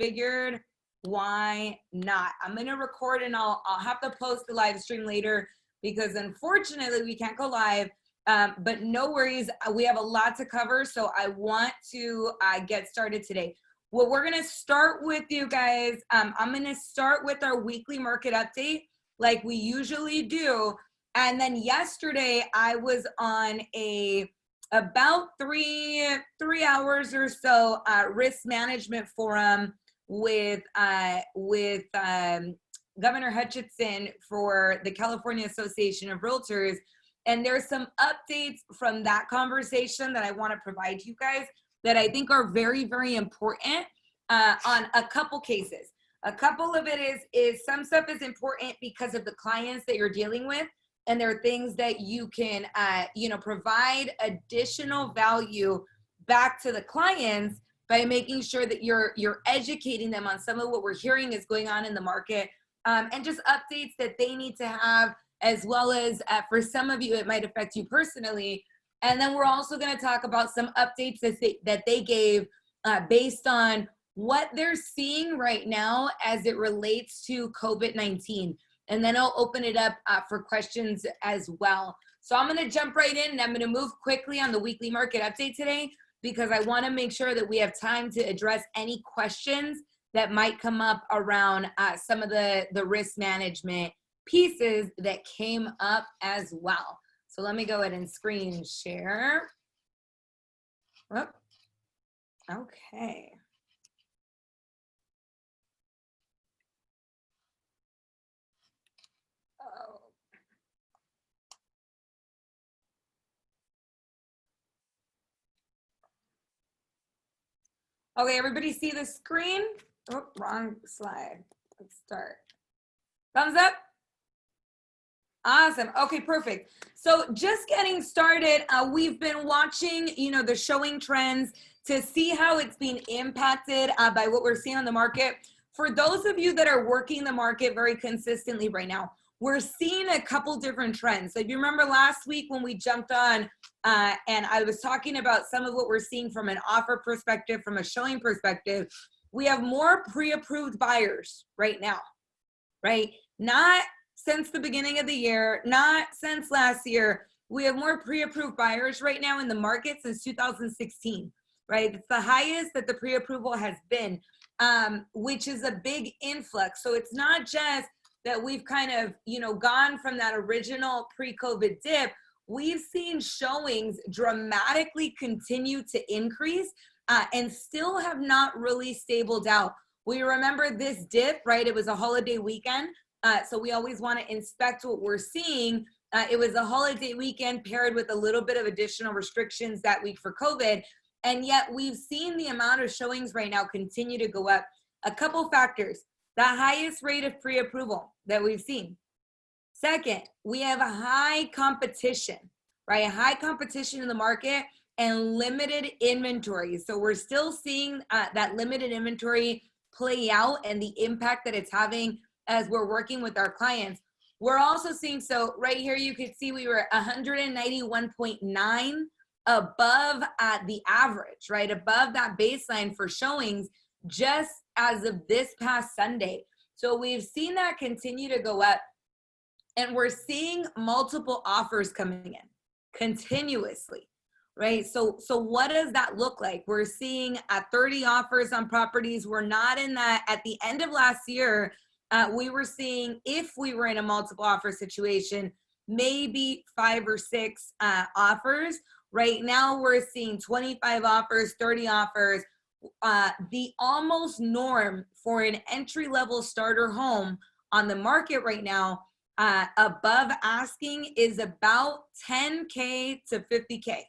figured why not. I'm gonna record and I'll have to post the live stream later because unfortunately we can't go live, but no worries, we have a lot to cover, so I want to get started today. What we're gonna start with, you guys, I'm gonna start with our weekly market update like we usually do, and then yesterday I was on about three hours or so risk management forum with Governor Hutchinson for the California Association of Realtors. And there's some updates from that conversation that I want to provide to you guys that I think are very, very important on a couple cases. A couple of it is some stuff is important because of the clients that you're dealing with. And there are things that you can, provide additional value back to the clients by making sure that you're educating them on some of what we're hearing is going on in the market, and just updates that they need to have, as well as for some of you, it might affect you personally. And then we're also going to talk about some updates that they gave based on what they're seeing right now as it relates to COVID-19. And then I'll open it up for questions as well. So I'm going to jump right in and I'm going to move quickly on the weekly market update today, because I want to make sure that we have time to address any questions that might come up around some of the risk management pieces that came up as well. So let me go ahead and screen share. Oh, okay. Okay, everybody see the screen? Oh, wrong slide. Let's start. Thumbs up. Awesome. Okay, perfect. So just getting started, we've been watching, the showing trends to see how it's being impacted by what we're seeing on the market. For those of you that are working the market very consistently right now, we're seeing a couple different trends. So if you remember last week when we jumped on and I was talking about some of what we're seeing from an offer perspective, from a showing perspective, we have more pre-approved buyers right now, right? Not since the beginning of the year, not since last year. We have more pre-approved buyers right now in the market since 2016, right? It's the highest that the pre-approval has been, which is a big influx. So it's not just that we've kind of, gone from that original pre-COVID dip. We've seen showings dramatically continue to increase and still have not really stabled out. We remember this dip, right? It was a holiday weekend. So we always want to inspect what we're seeing. It was a holiday weekend paired with a little bit of additional restrictions that week for COVID. And yet we've seen the amount of showings right now continue to go up. A couple factors: the highest rate of pre-approval that we've seen. Second, we have a high competition, right? High competition in the market and limited inventory. So we're still seeing that limited inventory play out and the impact that it's having as we're working with our clients. We're also seeing, so right here you can see we were 191.9 above the average, right? Above that baseline for showings just as of this past Sunday. So we've seen that continue to go up, and we're seeing multiple offers coming in continuously, right? So what does that look like? We're seeing 30 offers on properties. We're not in that. At the end of last year, we were seeing, if we were in a multiple offer situation, maybe 5 or 6 offers. Right now we're seeing 25 offers, 30 offers. The almost norm for an entry-level starter home on the market right now, above asking, is about 10K to 50K,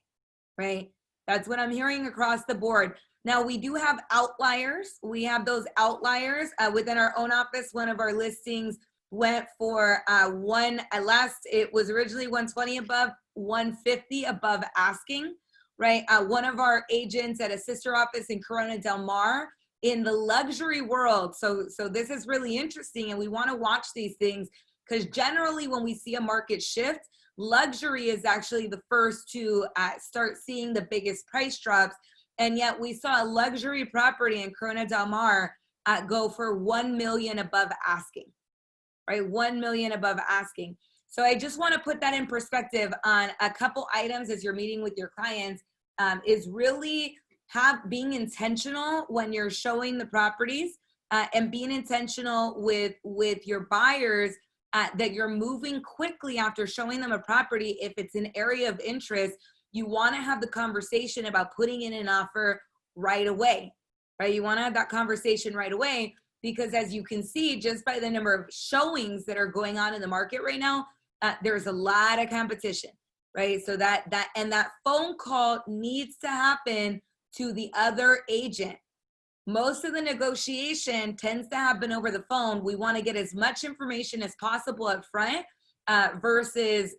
right? That's what I'm hearing across the board. Now we do have outliers. We have those outliers within our own office. One of our listings went for it was originally 120 above, 150 above asking, right? One of our agents at a sister office in Corona Del Mar, in the luxury world. So this is really interesting, and we want to watch these things because generally when we see a market shift, luxury is actually the first to start seeing the biggest price drops. And yet we saw a luxury property in Corona Del Mar go for 1 million above asking, right? 1 million above asking. So I just want to put that in perspective on a couple items as you're meeting with your clients, is really being intentional when you're showing the properties, and being intentional with your buyers, that you're moving quickly after showing them a property. If it's an area of interest, you want to have the conversation about putting in an offer right away, right? You want to have that conversation right away, because as you can see, just by the number of showings that are going on in the market right now, there's a lot of competition, right? So that phone call needs to happen to the other agent. Most of the negotiation tends to happen over the phone. We want to get as much information as possible up front, versus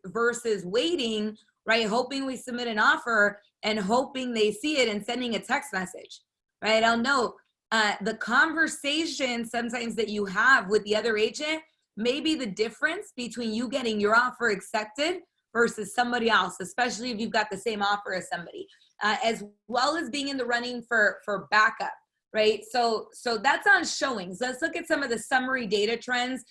waiting, right? Hoping we submit an offer and hoping they see it and sending a text message, right? I'll note, the conversation sometimes that you have with the other agent may be the difference between you getting your offer accepted versus somebody else, especially if you've got the same offer as somebody, as well as being in the running for backup, right? So that's on showings. Let's look at some of the summary data trends.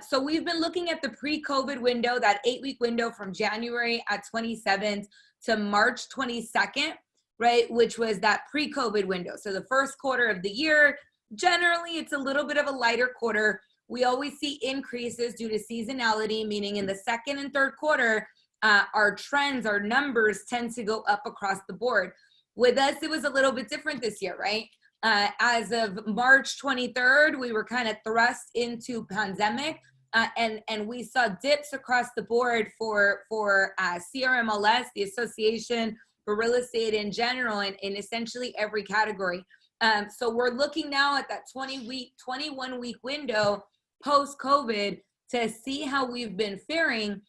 So we've been looking at the pre-COVID window, that 8-week window from January 27th to March 22nd, right? Which was that pre-COVID window. So the first quarter of the year, generally it's a little bit of a lighter quarter. We always see increases due to seasonality, meaning in the second and third quarter, our trends, our numbers tend to go up across the board. With us, it was a little bit different this year, right? As of March 23rd, we were kind of thrust into pandemic, and we saw dips across the board for CRMLS, the Association for Real Estate in general, and in essentially every category. So we're looking now at that 21-week window post-COVID to see how we've been faring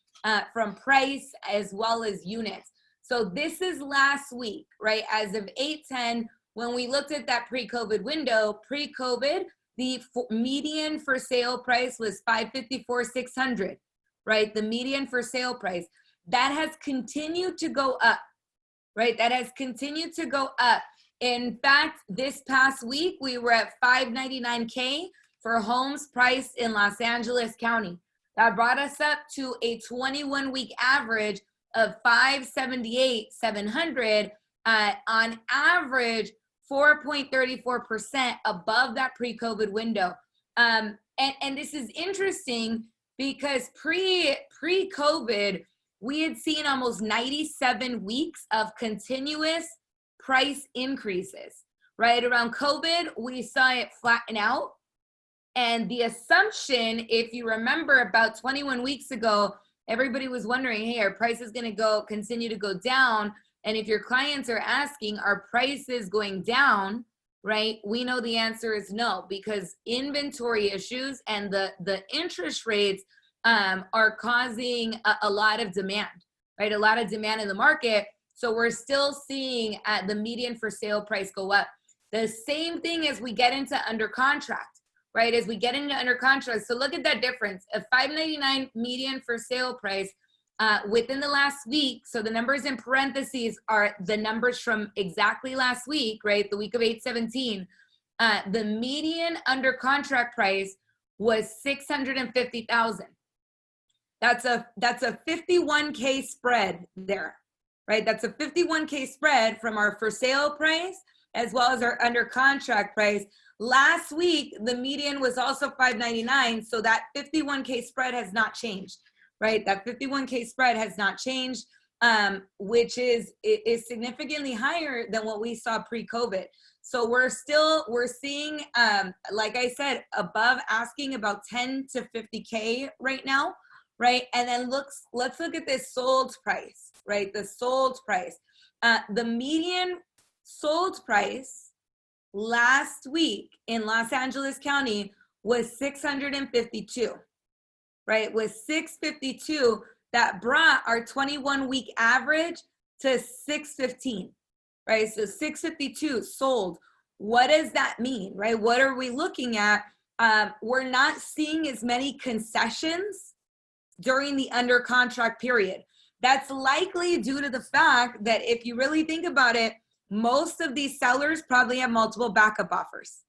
from price as well as units. So this is last week, right? As of 8/10, when we looked at that pre-COVID window, pre-COVID, the median for sale price was $554,600, right? The median for sale price. That has continued to go up, right? That has continued to go up. In fact, this past week, we were at $599K for homes priced in Los Angeles County. That brought us up to a 21-week average of $578,700, on average, 4.34% above that pre-COVID window. And this is interesting because pre-COVID, we had seen almost 97 weeks of continuous price increases. Right around COVID, we saw it flatten out. And the assumption, if you remember about 21 weeks ago, everybody was wondering, hey, are prices going to continue to go down? And if your clients are asking, are prices going down, right? We know the answer is no, because inventory issues and the interest rates are causing a lot of demand, right? A lot of demand in the market. So we're still seeing the median for sale price go up. The same thing as we get into under contract, right? As we get into under contract. So look at that difference. A $599 median for sale price within the last week. So the numbers in parentheses are the numbers from exactly last week, right? The week of 8/17. The median under contract price was $650,000. That's a 51K spread there, right? That's a 51K spread from our for sale price as well as our under contract price. Last week, the median was also $599, so that 51K spread has not changed, right? That 51K spread has not changed, which is significantly higher than what we saw pre-COVID. So we're seeing, like I said, above asking about 10 to 50K right now, right? And then let's look at this sold price, right? The sold price. The median sold price last week in Los Angeles County was 652, right? Was 652. That brought our 21-week average to 615, right? So 652 sold. What does that mean, right? What are we looking at? We're not seeing as many concessions during the under contract period. That's likely due to the fact that if you really think about it, most of these sellers probably have multiple backup offers,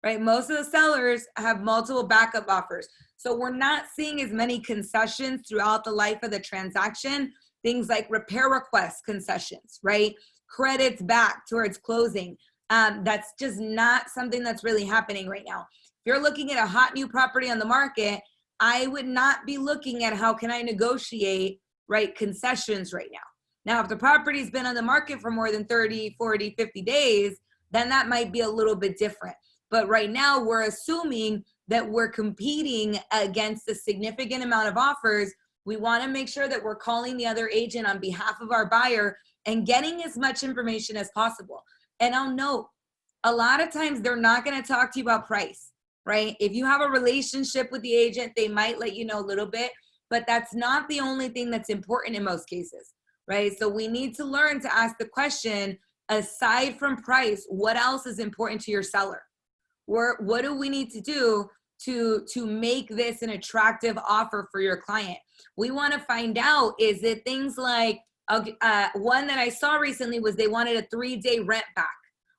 right? Most of the sellers have multiple backup offers. So we're not seeing as many concessions throughout the life of the transaction. Things like repair request concessions, right? Credits back towards closing. That's just not something that's really happening right now. If you're looking at a hot new property on the market, I would not be looking at how can I negotiate, right, concessions right now. Now, if the property's been on the market for more than 30, 40, 50 days, then that might be a little bit different. But right now, we're assuming that we're competing against a significant amount of offers. We want to make sure that we're calling the other agent on behalf of our buyer and getting as much information as possible. And I'll note, a lot of times they're not going to talk to you about price, right? If you have a relationship with the agent, they might let you know a little bit, but that's not the only thing that's important in most cases, right? So we need to learn to ask the question, aside from price, what else is important to your seller? What do we need to do to make this an attractive offer for your client? We want to find out, is it things like, one that I saw recently was they wanted a 3-day rent back,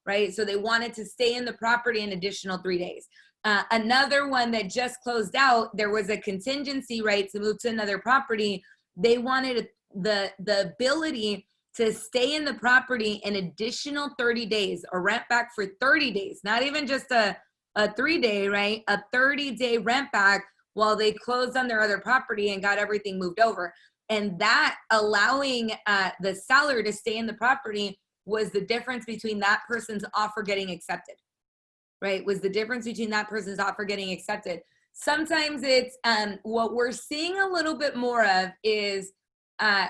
right? So they wanted to stay in the property an additional 3 days. Another one that just closed out, there was a contingency, right, to move to another property. They wanted the ability to stay in the property an additional 30 days, a rent back for 30 days, not even just a 3-day, right? A 30-day rent back while they closed on their other property and got everything moved over. And that allowing the seller to stay in the property was the difference between that person's offer getting accepted, right? Was the difference between that person's offer getting accepted. Sometimes it's what we're seeing a little bit more of is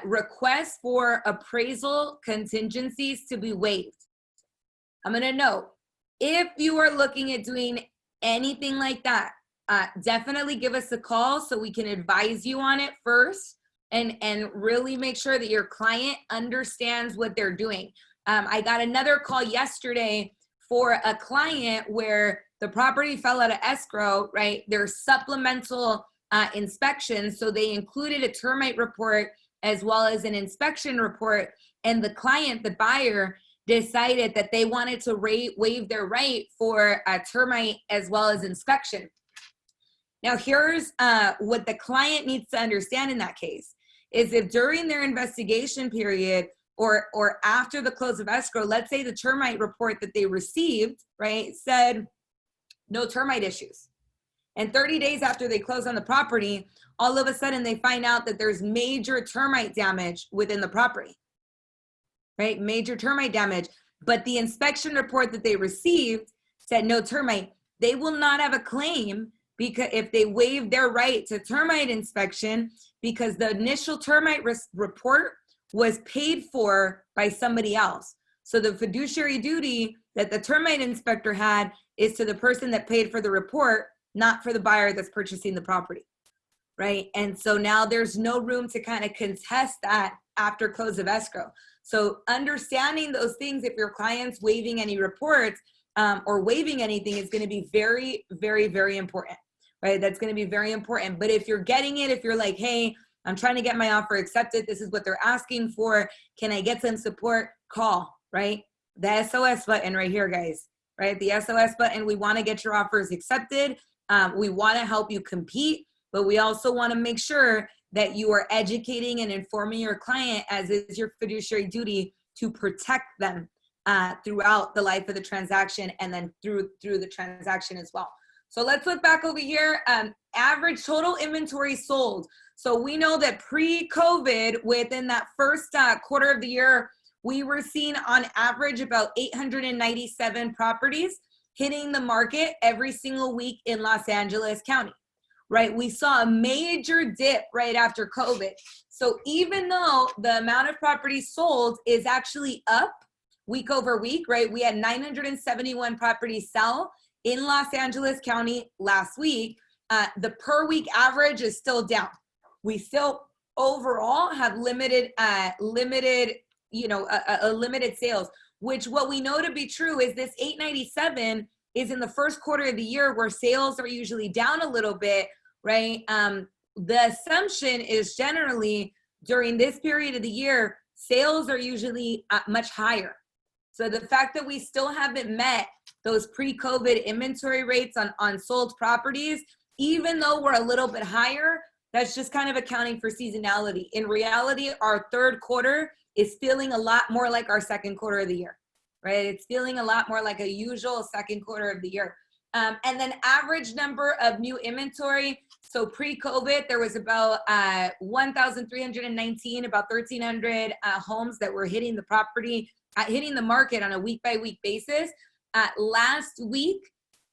requests for appraisal contingencies to be waived. I'm going to note, if you are looking at doing anything like that, definitely give us a call so we can advise you on it first and really make sure that your client understands what they're doing. I got another call yesterday for a client where the property fell out of escrow, right? There's supplemental inspections. So they included a termite report as well as an inspection report. And the client, the buyer, decided that they wanted to waive their right for a termite as well as inspection. Now, here's what the client needs to understand in that case is if during their investigation period or after the close of escrow, let's say the termite report that they received, right, said no termite issues. And 30 days after they close on the property, all of a sudden they find out that there's major termite damage within the property, right? Major termite damage. But the inspection report that they received said no termite. They will not have a claim because if they waive their right to termite inspection because the initial termite report was paid for by somebody else. So the fiduciary duty that the termite inspector had is to the person that paid for the report, not for the buyer that's purchasing the property, right? And so now there's no room to kind of contest that after close of escrow. So understanding those things, if your client's waiving any reports or waiving anything, is going to be very, very, very important, right? That's going to be very important. But if you're getting it, if you're like, hey, I'm trying to get my offer accepted, this is what they're asking for, can I get some support? Call, right? The SOS button right here, guys, right? The SOS button, we want to get your offers accepted. We want to help you compete, but we also want to make sure that you are educating and informing your client, as is your fiduciary duty, to protect them throughout the life of the transaction and then through the transaction as well. So let's look back over here. Average total inventory sold. So we know that pre-COVID, within that first quarter of the year, we were seeing on average about 897 properties hitting the market every single week in Los Angeles County, right? We saw a major dip right after COVID. So even though the amount of properties sold is actually up week over week, right? We had 971 properties sell in Los Angeles County last week. The per week average is still down. We still overall have limited sales, which what we know to be true is this 897 is in the first quarter of the year where sales are usually down a little bit, right? The assumption is generally during this period of the year, sales are usually much higher. So the fact that we still haven't met those pre-COVID inventory rates on sold properties, even though we're a little bit higher, that's just kind of accounting for seasonality. In reality, our third quarter is feeling a lot more like our second quarter of the year, right? It's feeling a lot more like a usual second quarter of the year. And then average number of new inventory. So pre-COVID, there was about 1,319, about 1,300 homes that were hitting the market on a week-by-week basis. Last week,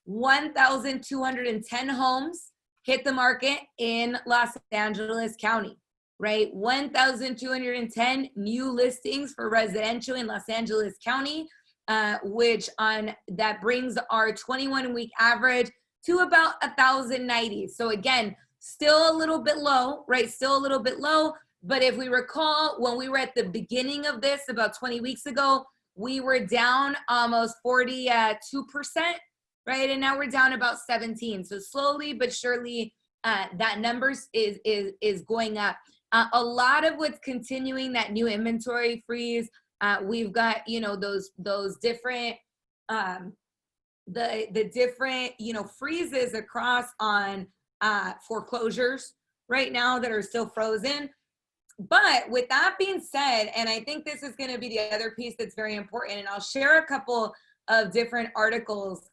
1,210 homes hit the market in Los Angeles County, right? 1,210 new listings for residential in Los Angeles County, which that brings our 21-week average to about 1,090. So again, still a little bit low, right? Still a little bit low. But if we recall, when we were at the beginning of this about 20 weeks ago, we were down almost 42%, right? And now we're down about 17. So slowly but surely, that numbers is going up. A lot of what's continuing that new inventory freeze, we've got, those different, the different, freezes across on foreclosures right now that are still frozen. But with that being said, and I think this is going to be the other piece that's very important, and I'll share a couple of different articles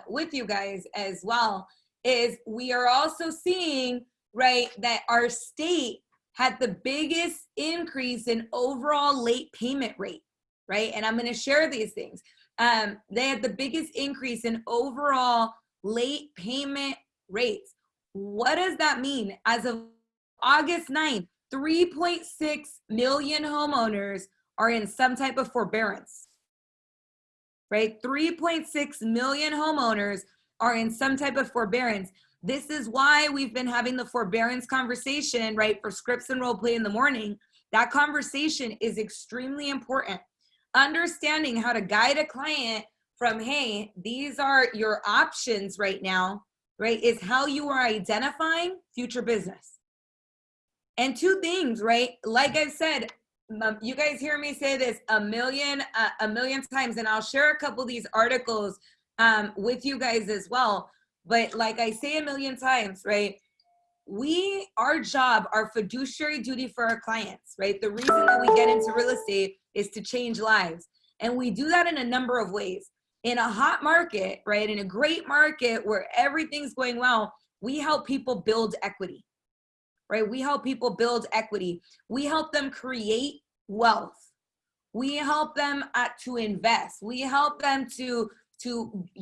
with you guys as well, is we are also seeing, right, that our state had the biggest increase in overall late payment rate, right? And I'm going to share these things. They had the biggest increase in overall late payment rates. What does that mean? As of August 9th, 3.6 million homeowners are in some type of forbearance, right? 3.6 million homeowners are in some type of forbearance. This is why we've been having the forbearance conversation, right, for Scripts and Role Play in the morning. That conversation is extremely important. Understanding how to guide a client from, hey, these are your options right now, right, is how you are identifying future business. And two things, right? Like I said, you guys hear me say this a million times, and I'll share a couple of these articles with you guys as well. But like I say a million times, right? Our job, our fiduciary duty for our clients, right? The reason that we get into real estate is to change lives. And we do that in a number of ways. In a hot market, right? In a great market where everything's going well, we help people build equity. Right? We help people build equity. We help them create wealth. We help them to invest. We help them to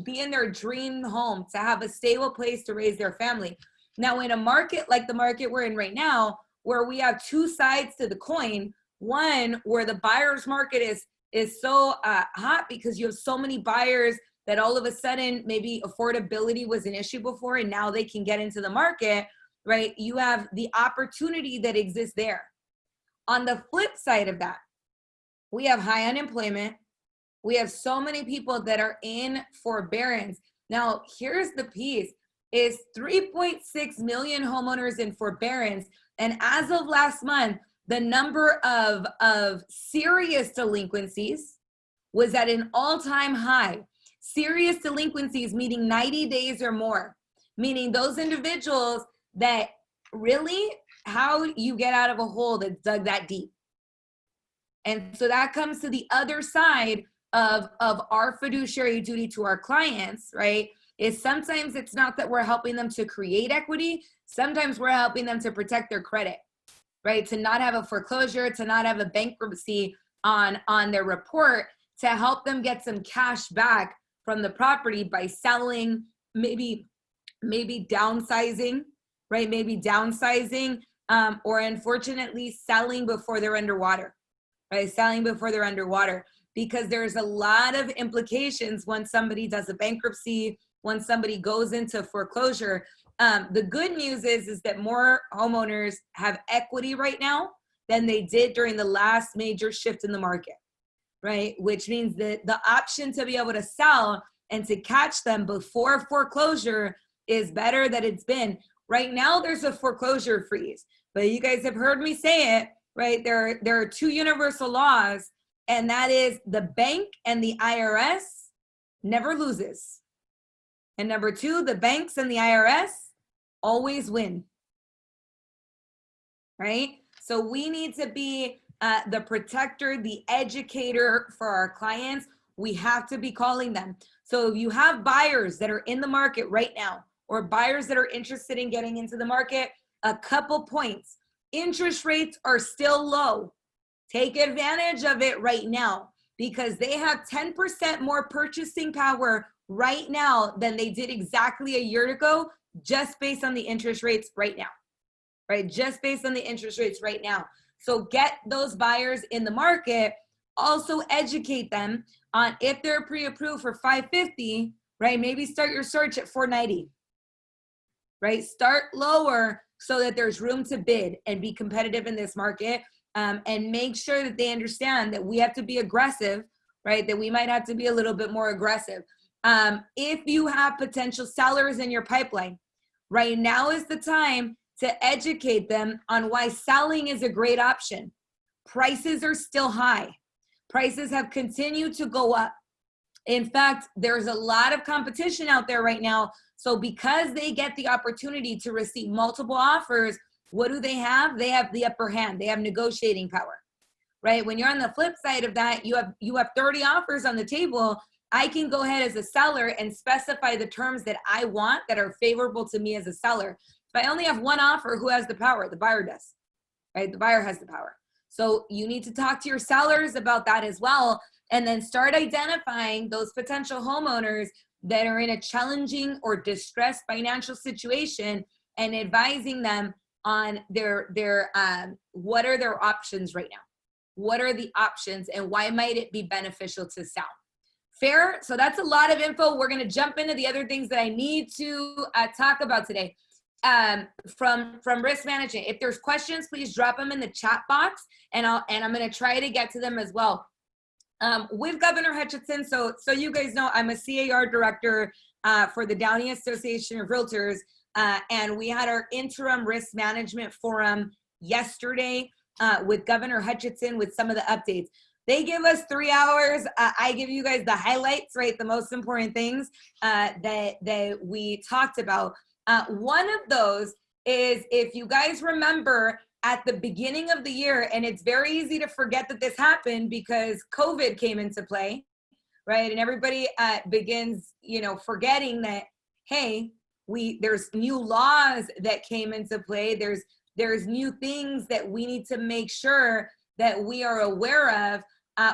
be in their dream home, to have a stable place to raise their family. Now, in a market like the market we're in right now, where we have two sides to the coin, one where the buyer's market is so hot because you have so many buyers that all of a sudden maybe affordability was an issue before and now they can get into the market, right? You have the opportunity that exists there. On the flip side of that, we have high unemployment. We have so many people that are in forbearance. Now, here's the piece, is 3.6 million homeowners in forbearance. And as of last month, the number of serious delinquencies was at an all-time high. Serious delinquencies, meaning 90 days or more, meaning those individuals that really, how you get out of a hole that's dug that deep. And so that comes to the other side of our fiduciary duty to our clients, right? Is sometimes it's not that we're helping them to create equity. Sometimes we're helping them to protect their credit, right? To not have a foreclosure, to not have a bankruptcy on their report, to help them get some cash back from the property by selling, maybe downsizing, right? Maybe downsizing, or unfortunately selling before they're underwater, right? Selling before they're underwater, because there's a lot of implications when somebody does a bankruptcy, when somebody goes into foreclosure. The good news is that more homeowners have equity right now than they did during the last major shift in the market, right? Which means that the option to be able to sell and to catch them before foreclosure is better than it's been. Right now, there's a foreclosure freeze, but you guys have heard me say it, right? There are two universal laws and that is the bank and the IRS never loses. And number two, the banks and the IRS always win, right? So we need to be the protector, the educator for our clients. We have to be calling them. So if you have buyers that are in the market right now, or buyers that are interested in getting into the market, a couple points. Interest rates are still low. Take advantage of it right now, because they have 10% more purchasing power right now than they did exactly a year ago, just based on the interest rates right now, right? Just based on the interest rates right now. So get those buyers in the market. Also educate them on, if they're pre-approved for 550, right? Maybe start your search at 490, right? Start lower so that there's room to bid and be competitive in this market. And make sure that they understand that we have to be aggressive, right? That we might have to be a little bit more aggressive. If you have potential sellers in your pipeline, right now is the time to educate them on why selling is a great option. Prices are still high. Prices have continued to go up. In fact, there's a lot of competition out there right now. So because they get the opportunity to receive multiple offers, what do they have? They have the upper hand. They have negotiating power, right? When you're on the flip side of that, you have 30 offers on the table. I can go ahead as a seller and specify the terms that I want that are favorable to me as a seller. If I only have one offer, who has the power? The buyer does, right? The buyer has the power. So you need to talk to your sellers about that as well, and then start identifying those potential homeowners that are in a challenging or distressed financial situation and advising them on their what are their options right now? What are the options and why might it be beneficial to sell? Fair? So that's a lot of info. We're gonna jump into the other things that I need to talk about today. From risk management. If there's questions, please drop them in the chat box, and I'm gonna try to get to them as well. With Governor Hutchinson, so you guys know I'm a CAR director for the Downey Association of Realtors, and we had our interim risk management forum yesterday with Governor Hutchinson with some of the updates. They give us 3 hours. I give you guys the highlights, right? The most important things that we talked about. One of those is, if you guys remember at the beginning of the year, and it's very easy to forget that this happened because COVID came into play, right? And everybody begins, forgetting that, hey, there's new laws that came into play. There's new things that we need to make sure that we are aware of.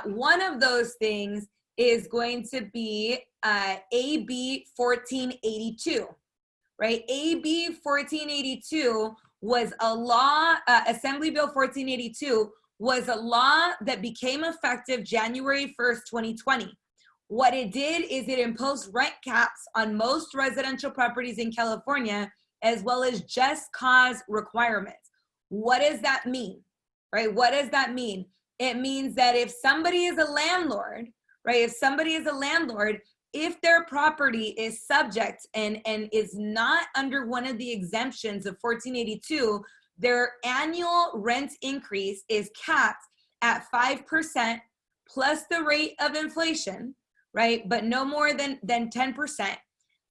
One of those things is going to be AB 1482, right? AB 1482 was a law, Assembly Bill 1482 was a law that became effective January 1st, 2020. What it did is it imposed rent caps on most residential properties in California, as well as just cause requirements. What does that mean, right? What does that mean? It means that if somebody is a landlord, right? If somebody is a landlord, if their property is subject and is not under one of the exemptions of 1482, their annual rent increase is capped at 5% plus the rate of inflation, right? But no more than 10%.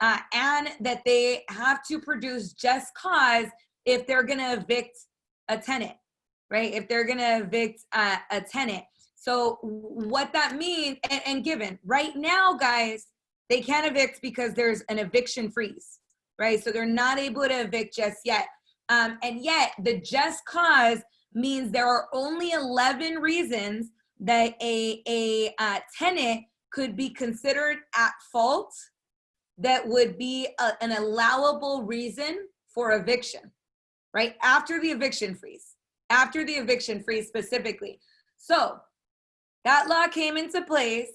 And that they have to produce just cause if they're gonna evict a tenant, right? If they're gonna evict a tenant. So what that means, and given right now, guys, they can't evict because there's an eviction freeze, right? So they're not able to evict just yet. And yet the just cause means there are only 11 reasons that a tenant could be considered at fault that would be an allowable reason for eviction, right? After the eviction freeze specifically. So that law came into play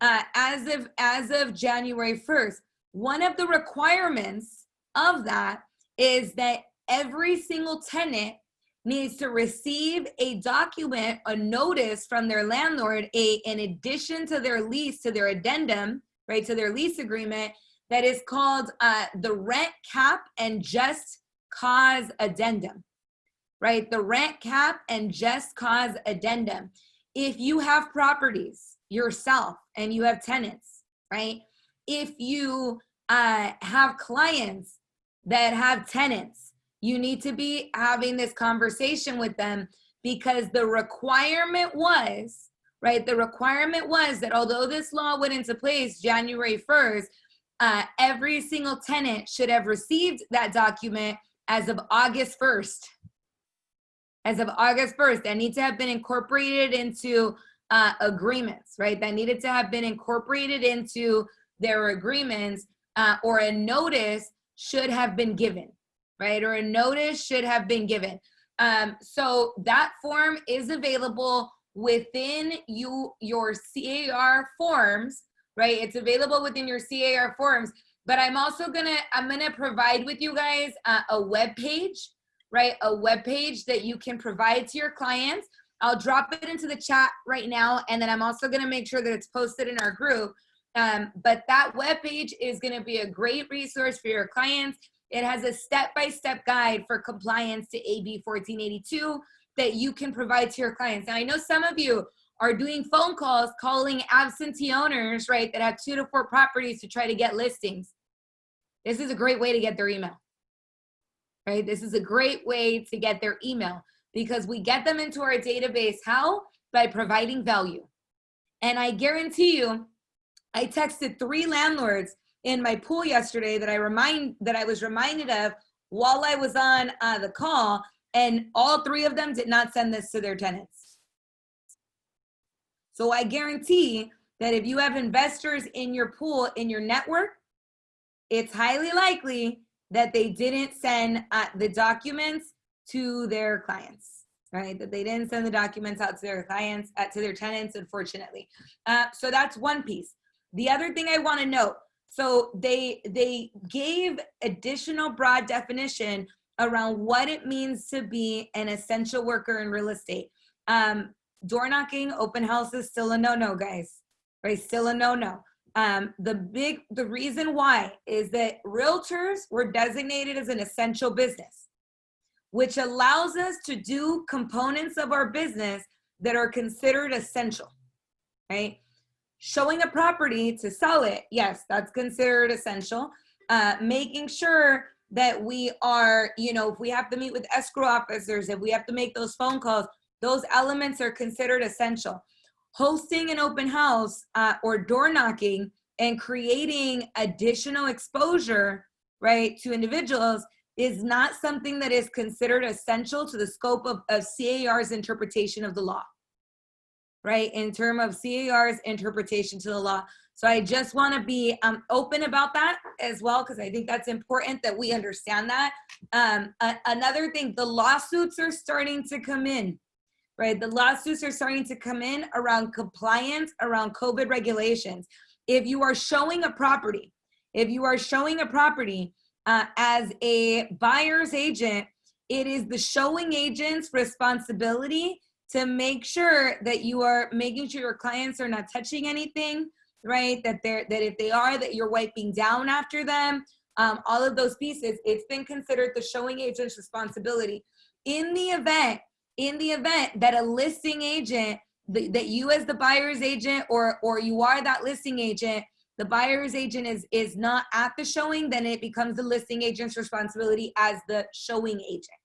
as of January 1st. One of the requirements of that is that every single tenant needs to receive a document, a notice from their landlord, in addition to their lease, to their addendum, right, to their lease agreement, that is called the rent cap and just cause addendum, right? The rent cap and just cause addendum. if you have properties yourself and you have tenants, right? If you have clients that have tenants, you need to be having this conversation with them, because the requirement was, right? The requirement was that although this law went into place January 1st, every single tenant should have received that document as of August 1st. As of August 1st, that need to have been incorporated into agreements, right? That needed to have been incorporated into their agreements, or a notice should have been given, right? Or a notice should have been given. So that form is available within your CAR forms, right? It's available within your CAR forms, but I'm gonna provide with you guys a web page, right? A web page that you can provide to your clients. I'll drop it into the chat right now, and then I'm also gonna make sure that it's posted in our group. But that web page is gonna be a great resource for your clients. It has a step-by-step guide for compliance to AB 1482 that you can provide to your clients. Now, I know some of you are doing phone calls, calling absentee owners, right, that have 2 to 4 properties to try to get listings. This is a great way to get their email, right? This is a great way to get their email, because we get them into our database. How? By providing value. And I guarantee you, I texted 3 landlords in my pool yesterday that I was reminded of while I was on the call, and all 3 of them did not send this to their tenants. So I guarantee that if you have investors in your pool, in your network, it's highly likely that they didn't send the documents to their clients, right? That they didn't send the documents out to their clients, to their tenants, unfortunately. So that's one piece. The other thing I want to note, so they gave additional broad definition around what it means to be an essential worker in real estate. Door knocking, open house is still a no-no, guys, right? Still a no-no. The reason why is that realtors were designated as an essential business, which allows us to do components of our business that are considered essential, right? Showing a property to sell it, yes, that's considered essential. Making sure that we are, if we have to meet with escrow officers, if we have to make those phone calls, those elements are considered essential. Hosting an open house or door knocking and creating additional exposure, right, to individuals is not something that is considered essential to the scope of CAR's interpretation of the law, right, in terms of CAR's interpretation to the law. So I just want to be open about that as well, because I think that's important that we understand that. Another thing, the lawsuits are starting to come in, right? The lawsuits are starting to come in around compliance, around COVID regulations. If you are showing a property, as a buyer's agent, it is the showing agent's responsibility to make sure that you are making sure your clients are not touching anything, right? That if they are, that you're wiping down after them. All of those pieces, it's been considered the showing agent's responsibility. In the event that a listing agent, that you as the buyer's agent, or you are that listing agent, the buyer's agent is not at the showing, then it becomes the listing agent's responsibility as the showing agent,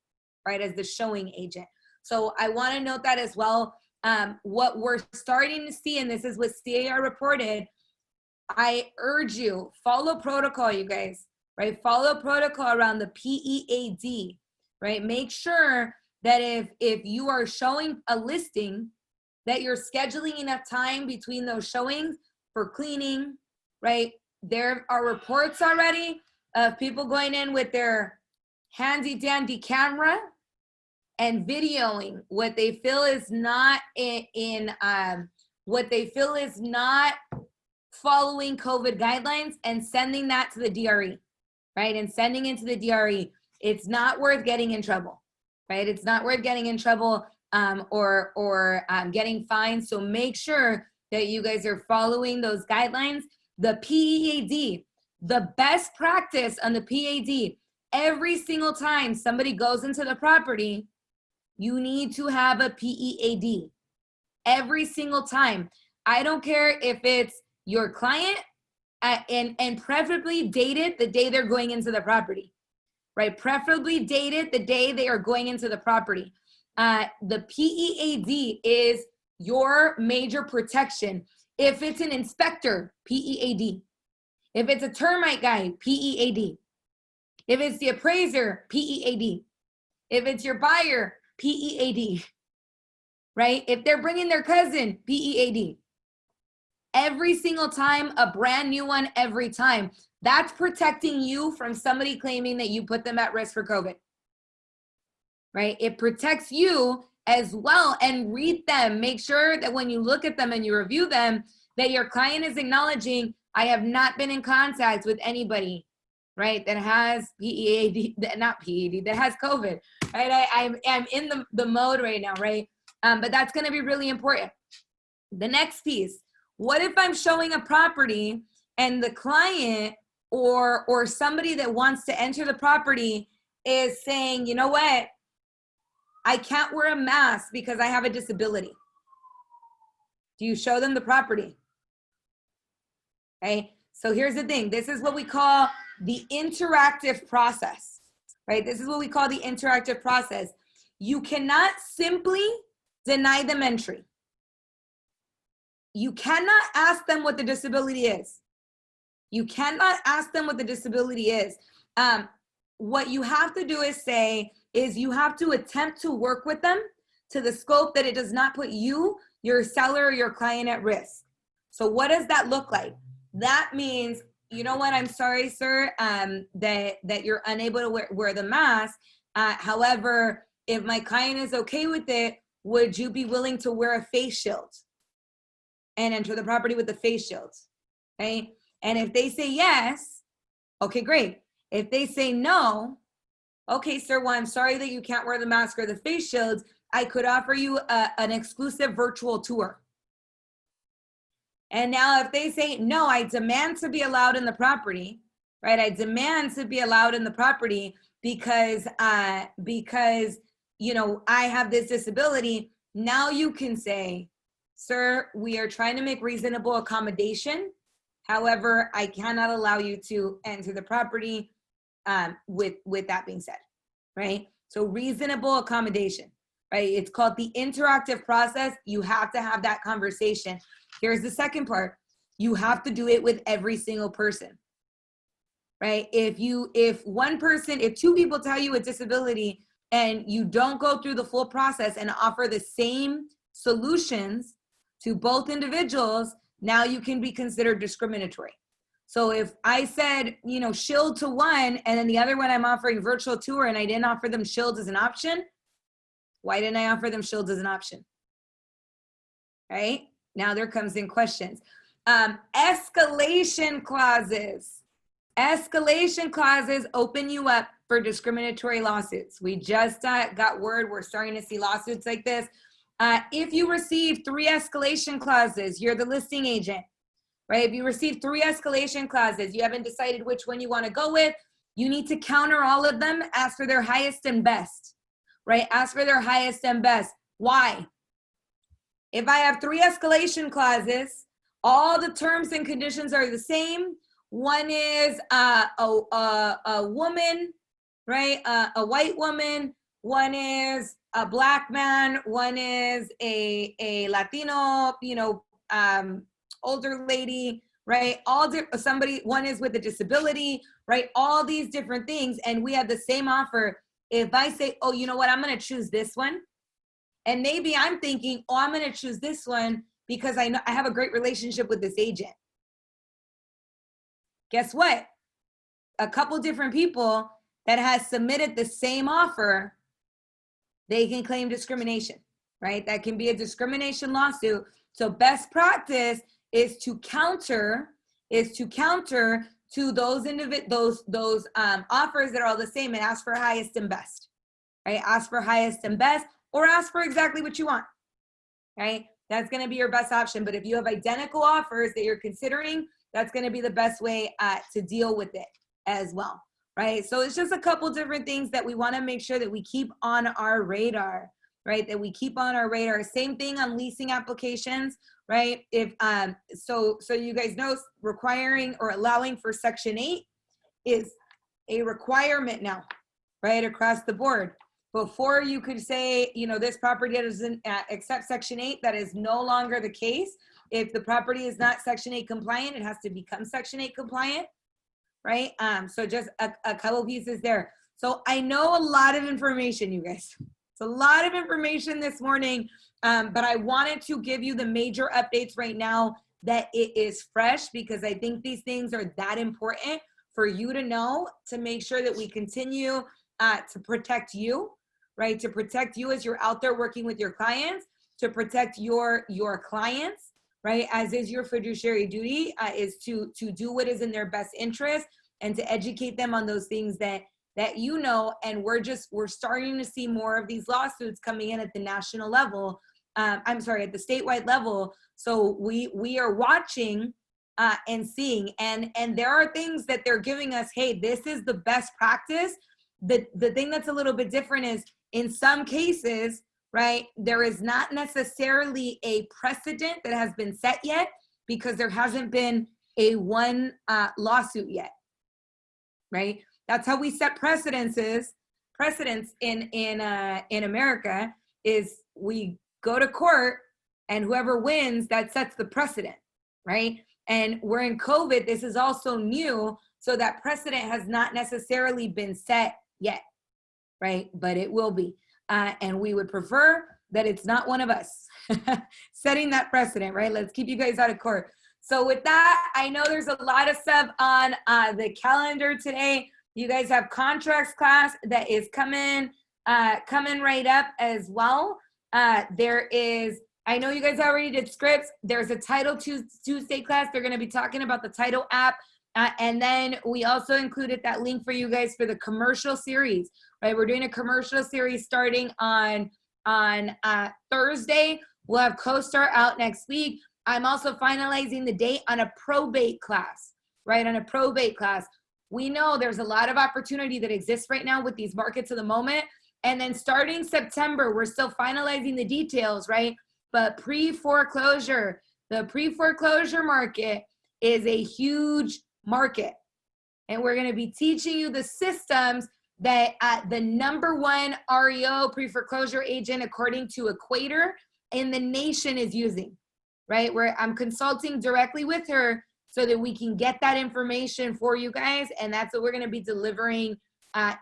right? As the showing agent. So I want to note that as well. What we're starting to see, and this is what CAR reported, I urge you, follow protocol, you guys, right? Follow protocol around the PEAD, right? Make sure that if you are showing a listing, that you're scheduling enough time between those showings for cleaning, right? There are reports already of people going in with their handy dandy camera and videoing what they feel is not what they feel is not following COVID guidelines, and sending that to the DRE, right? And sending it to the DRE. It's not worth getting in trouble, right? It's not worth getting in trouble or getting fined. So make sure that you guys are following those guidelines. The PEAD, the best practice on the PEAD, every single time somebody goes into the property, you need to have a PEAD. every single time. I don't care if it's your client and preferably dated the day they're going into the property, right? Preferably dated the day they are going into the property. The PEAD is your major protection. If it's an inspector, PEAD. If it's a termite guy, PEAD. If it's the appraiser, PEAD. If it's your buyer, PEAD. Right? If they're bringing their cousin, PEAD. Every single time, a brand new one every time. That's protecting you from somebody claiming that you put them at risk for COVID. Right? It protects you as well. And read them. Make sure that when you look at them and you review them, that your client is acknowledging, I have not been in contact with anybody, right, that has PEAD, not PED, that has COVID, right? I'm in the mode right now, right? But that's going to be really important. The next piece, what if I'm showing a property and the client or somebody that wants to enter the property is saying, you know what, I can't wear a mask because I have a disability. Do you show them the property? Okay, so here's the thing. This is what we call the interactive process, right? This is what we call the interactive process. You cannot simply deny them entry. You cannot ask them what the disability is. You cannot ask them what the disability is. What you have to do is you have to attempt to work with them to the scope that it does not put you, your seller, or your client at risk. So what does that look like? That means, you know what, I'm sorry, sir, that you're unable to wear the mask. However, if my client is okay with it, would you be willing to wear a face shield and enter the property with the face shield? Okay. And if they say yes, okay, great. If they say no, okay, sir, well, I'm sorry that you can't wear the mask or the face shields. I could offer you an exclusive virtual tour. And now if they say, no, I demand to be allowed in the property, right? I demand to be allowed in the property because you know, I have this disability. Now you can say, sir, we are trying to make reasonable accommodation. However, I cannot allow you to enter the property with that being said, right? So reasonable accommodation, right? It's called the interactive process. You have to have that conversation. Here's the second part. You have to do it with every single person, right? If two people tell you a disability and you don't go through the full process and offer the same solutions to both individuals, now you can be considered discriminatory. So if I said, you know, shield to one and then the other one I'm offering virtual tour and I didn't offer them shield as an option, why didn't I offer them shield as an option? Right? Now there comes in questions. Escalation clauses. Escalation clauses open you up for discriminatory lawsuits. We just got word we're starting to see lawsuits like this. If you receive 3 escalation clauses, you're the listing agent, right? If you receive 3 escalation clauses, you haven't decided which one you want to go with, you need to counter all of them, ask for their highest and best, right? Ask for their highest and best. Why? If I have 3 escalation clauses, all the terms and conditions are the same. One is a woman, right? A white woman. One is a black man. One is a Latino, you know, older lady, right? One is with a disability, right? All these different things, and we have the same offer. If I say, oh, you know what, I'm going to choose this one. And maybe I'm thinking, oh, I'm going to choose this one because I know I have a great relationship with this agent. Guess what? A couple different people that has submitted the same offer, they can claim discrimination, right? That can be a discrimination lawsuit. So best practice is to counter to those offers that are all the same and ask for highest and best, right? Ask for highest and best. Or ask for exactly what you want, right? That's going to be your best option. But if you have identical offers that you're considering, that's going to be the best way to deal with it as well, right? So it's just a couple different things that we want to make sure that we keep on our radar. right, that we keep on our radar. Same thing on leasing applications, right? If so you guys know, requiring or allowing for Section 8 is a requirement now, right, across the board. Before you could say, you know, this property doesn't accept Section 8, that is no longer the case. If the property is not Section 8 compliant, it has to become Section 8 compliant, right? So just a couple pieces there. So I know a lot of information, you guys. It's a lot of information this morning, but I wanted to give you the major updates right now that it is fresh, because I think these things are that important for you to know, to make sure that we continue to protect you, right? To protect you as you're out there working with your clients, to protect your clients, right? As is your fiduciary duty, is to do what is in their best interest and to educate them on those things that you know. And we're starting to see more of these lawsuits coming in at the national level. I'm sorry, at the statewide level. So we are watching and seeing, and there are things that they're giving us. Hey, this is the best practice. The thing that's a little bit different is, in some cases, right, there is not necessarily a precedent that has been set yet, because there hasn't been a one lawsuit yet, right? That's how we set precedents in America, is we go to court, and whoever wins, that sets the precedent, right? And we're in COVID, this is also new, so that precedent has not necessarily been set yet, right? But it will be. And we would prefer that it's not one of us setting that precedent, right? Let's keep you guys out of court. So with that, I know there's a lot of stuff on the calendar today. You guys have contracts class that is coming right up as well. There is, I know you guys already did scripts. There's a Title Tuesday class. They're going to be talking about the Title app. And then we also included that link for you guys for the commercial series, right? We're doing a commercial series starting on Thursday. We'll have CoStar out next week. I'm also finalizing the date on a probate class, right? On a probate class. We know there's a lot of opportunity that exists right now with these markets of the moment. And then starting September, we're still finalizing the details, right? But pre-foreclosure, the pre-foreclosure market is a huge market. And we're going to be teaching you the systems that the #1 REO pre-foreclosure agent, according to Equator, in the nation is using, right? Where I'm consulting directly with her so that we can get that information for you guys. And that's what we're going to be delivering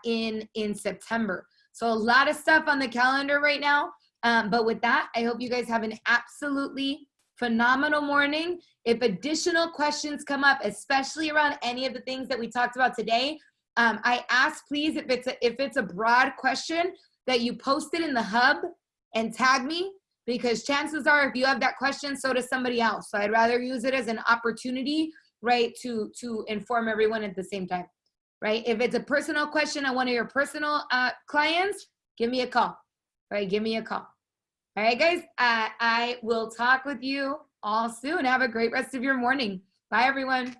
in September. So a lot of stuff on the calendar right now. But with that, I hope you guys have an absolutely phenomenal morning. If additional questions come up, especially around any of the things that we talked about today, I ask, please, if it's a broad question, that you post it in the hub and tag me, because chances are, if you have that question, so does somebody else. So I'd rather use it as an opportunity, right, to inform everyone at the same time, right? If it's a personal question on one of your personal clients, give me a call, right? Give me a call. All right, guys, I will talk with you all soon. Have a great rest of your morning. Bye, everyone.